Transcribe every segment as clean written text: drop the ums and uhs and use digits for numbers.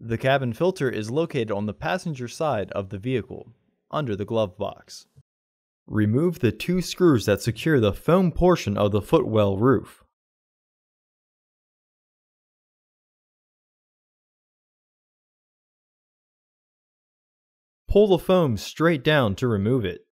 The cabin filter is located on the passenger side of the vehicle, under the glove box. Remove the two screws that secure the foam portion of the footwell roof. Pull the foam straight down to remove it.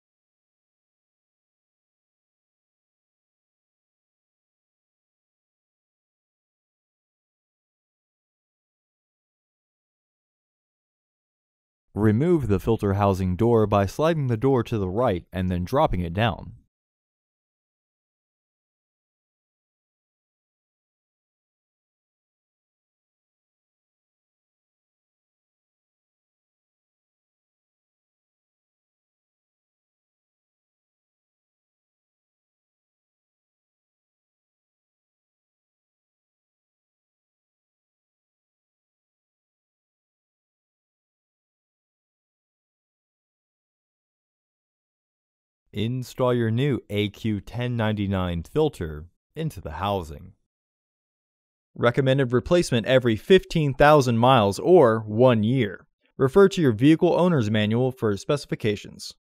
Remove the filter housing door by sliding the door to the right and then dropping it down. Install your new AQ1099 filter into the housing. Recommended replacement every 15,000 miles or 1 year. Refer to your vehicle owner's manual for specifications.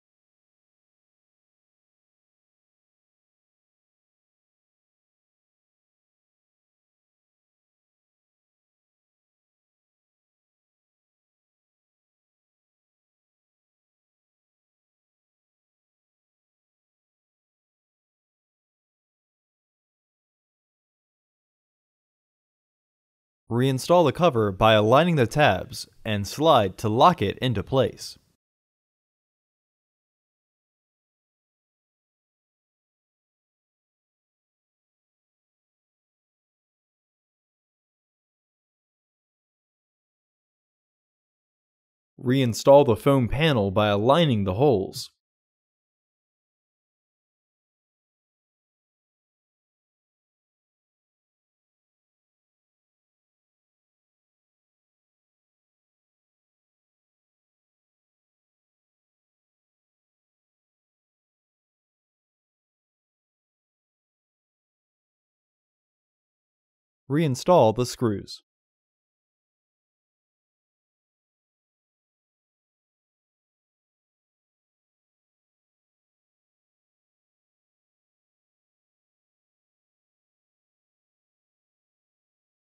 Reinstall the cover by aligning the tabs and slide to lock it into place. Reinstall the foam panel by aligning the holes. Reinstall the screws.